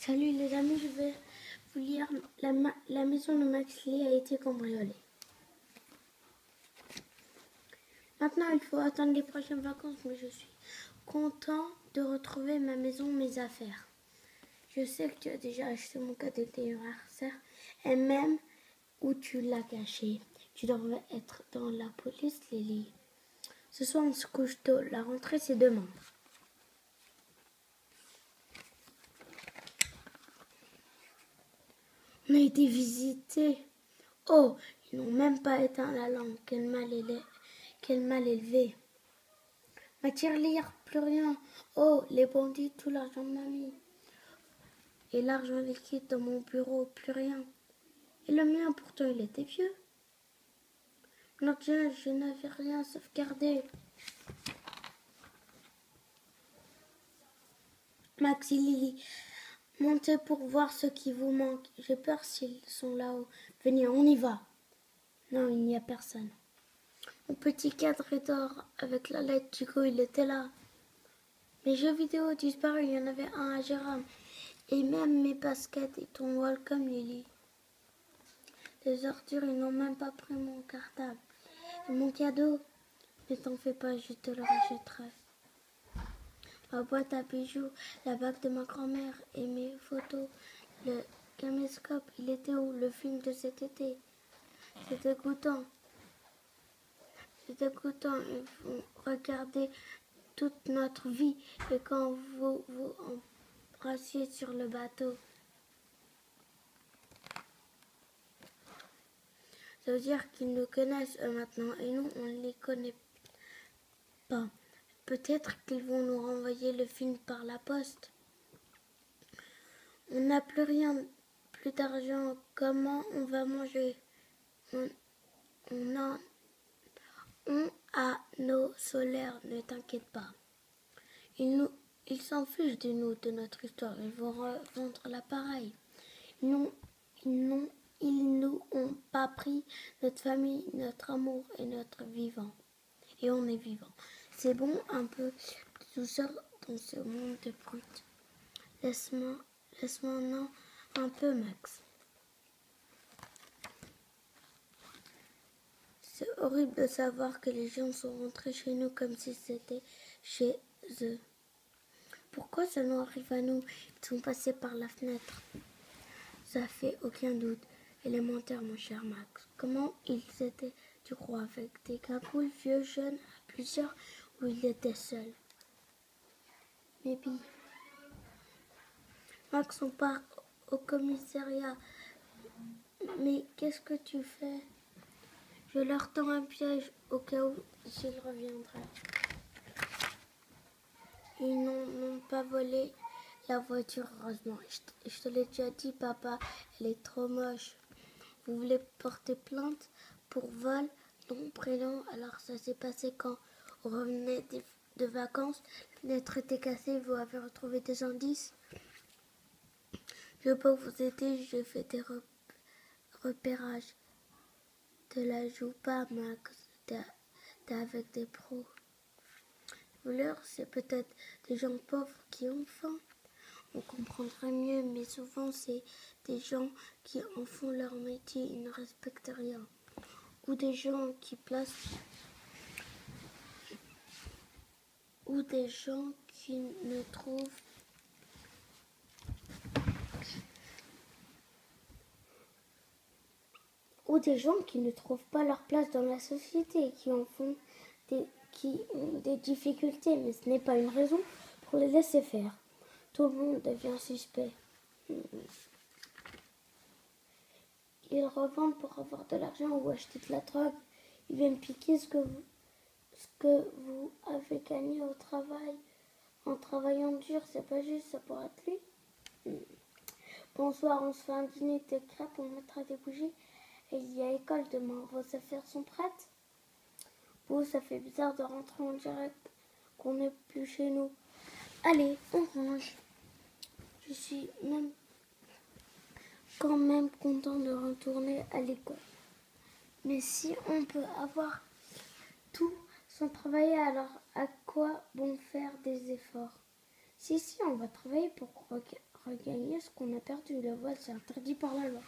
Salut les amis, je vais vous lire la maison de Max Lee a été cambriolée. Maintenant, il faut attendre les prochaines vacances, mais je suis content de retrouver ma maison, mes affaires. Je sais que tu as déjà acheté mon cadeau d'anniversaire et même où tu l'as caché. Tu devrais être dans la police, Lily. Ce soir, on se couche tôt. La rentrée, c'est demain. On a été visités. Oh, ils n'ont même pas éteint la lampe. Quel mal élevé. Ma tirelire, plus rien. Oh, les bandits, tout l'argent de mamie. Et l'argent liquide dans mon bureau, plus rien. Et le mien, pourtant, il était vieux. Non, tiens, je n'avais rien sauvegardé. Max et Lily, montez pour voir ce qui vous manque. J'ai peur s'ils sont là-haut. Venez, on y va. Non, il n'y a personne. Mon petit cadre est d'or avec la lettre Chico, il était là. Mes jeux vidéo disparus, il y en avait un à Jérôme. Et même mes baskets et ton welcome Lily. Les ordures, ils n'ont même pas pris mon cartable. Et mon cadeau, ne t'en fais pas, je te le rachèterai. Ma boîte à bijoux, la bague de ma grand-mère et mes photos. Le caméscope, il était où? Le film de cet été. C'est dégoûtant. C'est dégoûtant. Et vous regardez toute notre vie. Et quand vous vous embrassiez sur le bateau. Ça veut dire qu'ils nous connaissent eux maintenant et nous, on ne les connaît pas. Peut-être qu'ils vont nous renvoyer le film par la poste. On n'a plus rien, plus d'argent. Comment on va manger? On a nos solaires, ne t'inquiète pas. Ils s'en fichent de nous, de notre histoire. Ils vont revendre l'appareil. Ils nous ont pas pris notre famille, notre amour et notre vivant. Et on est vivant. C'est bon, un peu de douceur dans ce monde de brutes. Laisse-moi non, un peu, Max. C'est horrible de savoir que les gens sont rentrés chez nous comme si c'était chez eux. Pourquoi ça nous arrive à nous? Ils sont passés par la fenêtre. Ça fait aucun doute. Élémentaire, mon cher Max. Comment ils étaient, tu crois, avec des cagoules, vieux, jeunes, à plusieurs, ou ils étaient seuls? Maybe. Max, on part au commissariat. Mais qu'est-ce que tu fais? Je leur tends un piège au cas où s'ils reviendraient. Ils n'ont pas volé la voiture, heureusement. Je te l'ai déjà dit, papa, elle est trop moche. Vous voulez porter plainte pour vol? Non, prénom. Alors ça s'est passé quand on revenait de vacances. La fenêtre était cassée, vous avez retrouvé des indices. Je peux vous aider, je fais des repérages. Te la joue pas, Max. T'es avec des pros. Voleurs, c'est peut-être des gens pauvres qui ont faim. On comprendrait mieux, mais souvent c'est des gens qui en font leur métier, ils ne respectent rien. Ou des gens qui placent... Ou des gens qui ne trouvent... Ou des gens qui ne trouvent pas leur place dans la société, qui ont des difficultés, mais ce n'est pas une raison pour les laisser faire. Tout le monde devient suspect. Ils revendent pour avoir de l'argent ou acheter de la drogue. Ils viennent piquer ce que vous avez gagné au travail. En travaillant dur, c'est pas juste, ça pourrait être lui. Bonsoir, on se fait un dîner de crêpes, on mettra des bougies. Et il y a école demain. Vos affaires sont prêtes? Vous, ça fait bizarre de rentrer en direct, qu'on n'est plus chez nous. Allez, on range. Je suis quand même content de retourner à l'école. Mais si on peut avoir tout sans travailler, alors à quoi bon faire des efforts? Si, on va travailler pour regagner ce qu'on a perdu. Le vol, c'est interdit par la loi.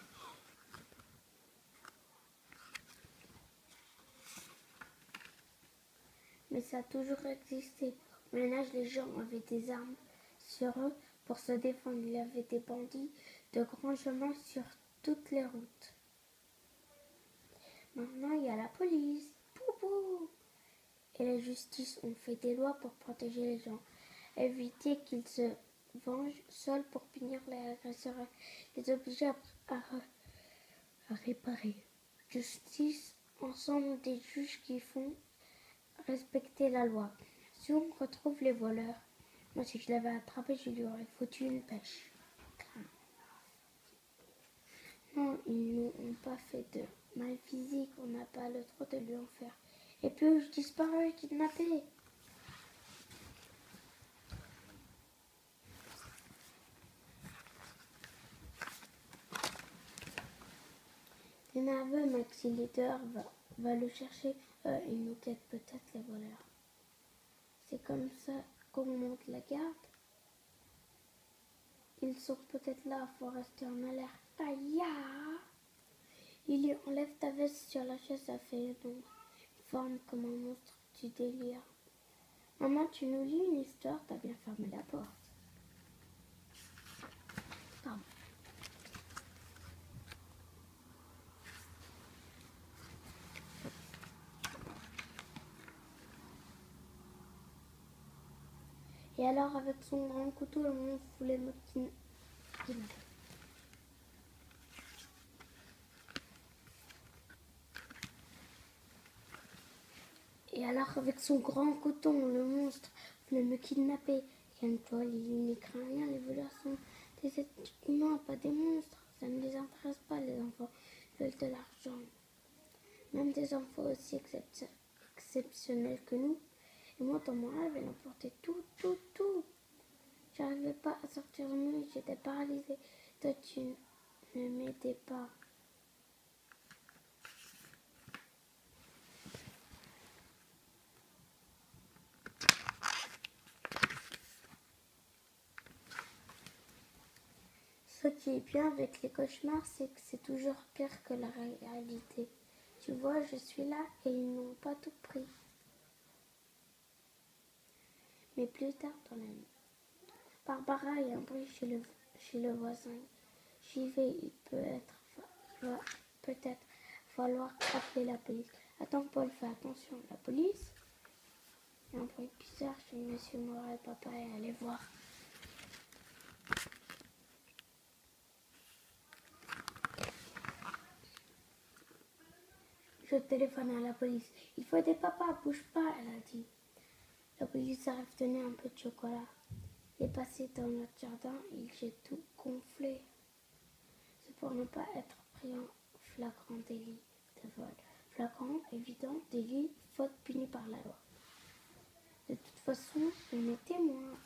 Mais ça a toujours existé. Au Moyen-Âge, les gens avaient des armes sur eux pour se défendre. Il y avait des bandits de grands chemins sur toutes les routes. Maintenant, il y a la police. Poupou. Et la justice ont fait des lois pour protéger les gens, éviter qu'ils se vengent seuls pour punir les agresseurs, les obliger à réparer. Justice, ensemble des juges qui font respecter la loi. Si on retrouve les voleurs, moi si je l'avais attrapé, je lui aurais foutu une pêche. Non, ils nous ont pas fait de mal physique, on n'a pas le droit de lui en faire. Et puis je disparais, kidnappé. Les nerveux, Maxi Leader va le chercher. Il nous guette peut-être les voleurs. C'est comme ça qu'on monte la garde. Ils sont peut-être là, faut rester en alerte. Aïe! Il lui enlève ta veste sur la chaise, ça fait une forme comme un monstre du délire. Maman, tu nous lis une histoire, t'as bien fermé la porte. Pardon. Et alors, avec son grand couteau, le monstre voulait me kidnapper. Et alors, avec son grand couteau, le monstre voulait me kidnapper. Calme-toi, Lily, n'y crains rien, les voleurs sont des êtres humains, pas des monstres. Ça ne les intéresse pas, les enfants veulent de l'argent. Même des enfants aussi exceptionnels que nous. Et moi, dans mon rêve, elle emportait tout. J'arrivais pas à sortir de mon lit, j'étais paralysée. Toi, tu ne m'aidais pas. Ce qui est bien avec les cauchemars, c'est que c'est toujours pire que la réalité. Tu vois, je suis là et ils n'ont pas tout pris. Mais plus tard dans la nuit, Barbara a un bruit chez le voisin. J'y vais, va peut-être falloir appeler la police. Attends, Paul, fais attention. La police? Il y a un bruit bizarre chez Monsieur Morel. Papa est allé voir. Je téléphone à la police. Il faut aider papa, bouge pas, elle a dit. La police arrive, tenait un peu de chocolat. Il est passé dans notre jardin, il j'ai tout gonflé. C'est pour ne pas être pris en flagrant délit de vol. Flagrant, évident, délit, faute punie par la loi. De toute façon, on est témoins.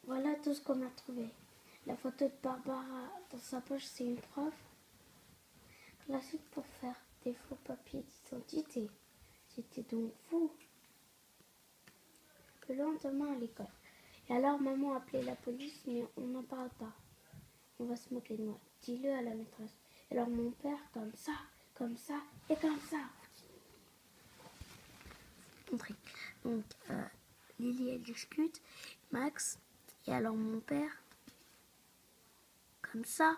Voilà tout ce qu'on a trouvé. La photo de Barbara dans sa poche, c'est une preuve classique pour faire des faux papiers d'identité. C'était donc fou. Le lendemain à l'école. Et alors maman a appelé la police, mais on n'en parle pas. On va se moquer de moi. Dis-le à la maîtresse. Et alors mon père, comme ça et comme ça. Donc Lily, elle discute. Max, et alors mon père, comme ça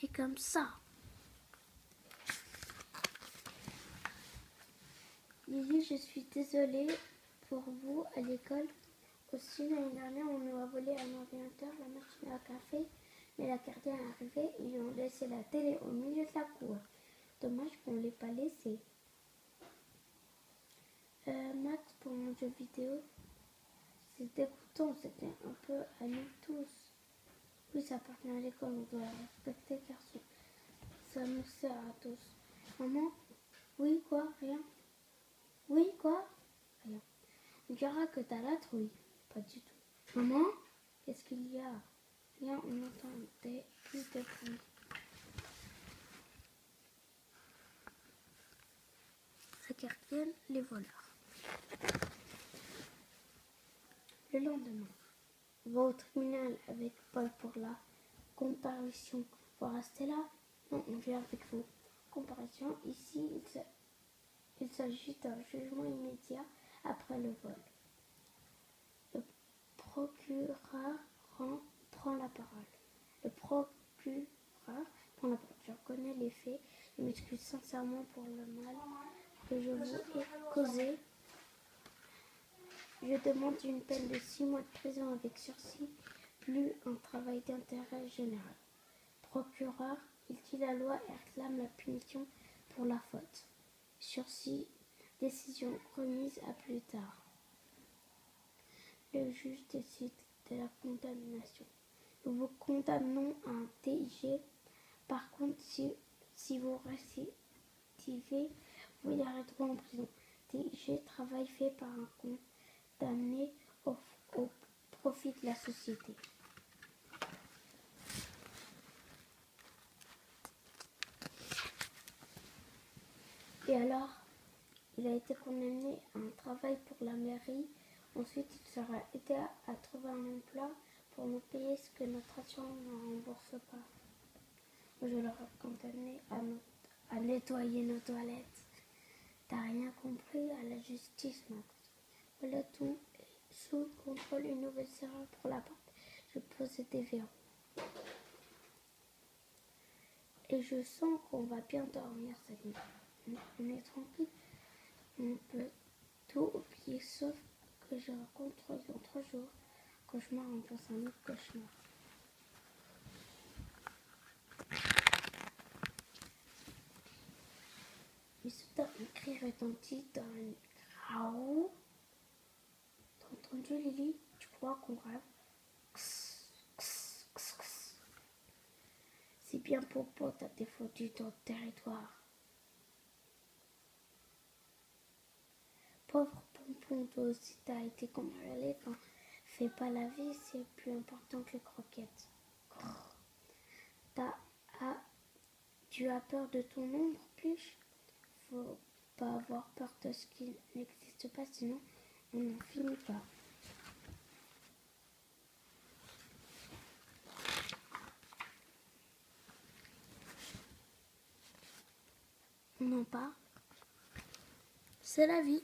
et comme ça. Lily, je suis désolée pour vous à l'école. Aussi, l'année dernière, on nous a volé un ordinateur, la machine à café, mais la gardienne est arrivée, ils ont laissé la télé au milieu de la cour. Dommage qu'on ne l'ait pas laissée. Max, pour mon jeu vidéo, c'est dégoûtant, c'était un peu à nous tous. Oui, ça appartient à l'école, on doit respecter car ça nous sert à tous. Maman? Oui, quoi? Rien? Oui, quoi? Rien. On dira que t'as la trouille. Pas du tout. Maman? Qu'est-ce qu'il y a? Rien, on entendait plus de bruit. gardiennent les voleurs. Le lendemain, on va au tribunal avec Paul pour la comparution. Vous restez là? Non, on vient avec vous. Comparution, ici, il s'agit d'un jugement immédiat après le vol. Le procureur prend la parole. Le procureur prend la parole. Je reconnais les faits et m'excuse sincèrement pour le mal que je vous ai causé. Je demande une peine de 6 mois de prison avec sursis, plus un travail d'intérêt général. Procureur, il dit la loi et réclame la punition pour la faute. Sursis, décision remise à plus tard. Le juge décide de la condamnation. Nous vous condamnons à un TIG. Par contre, si vous récidivez, vous irez droit en prison. TIG, travail fait par un condamné au profit de la société. Et alors, il a été condamné à un travail pour la mairie. Ensuite, il sera aidé à trouver un emploi pour nous payer ce que notre assurance ne rembourse pas. Je l'aurais condamné à nettoyer nos toilettes. T'as rien compris à la justice, Max. Voilà tout sous contrôle, une nouvelle serrure pour la porte. Je posais des verrous. Et je sens qu'on va bien dormir cette nuit. On est tranquille. On peut tout oublier sauf que je rencontre dans 3 jours. Cauchemar remplace un autre cauchemar. Et soudain, un cri retentit dans une graou. T'as entendu, Lily? Tu crois qu'on rêve? C'est bien Popo, t'as défendu ton territoire. Pauvre Pompon, toi aussi t'as été cambriolé. Quand fais pas la vie, c'est plus important que les croquettes. Tu as peur de ton ombre, Pluche? Faut pas avoir peur de ce qui n'existe pas, sinon on n'en finit pas. On en parle. C'est la vie.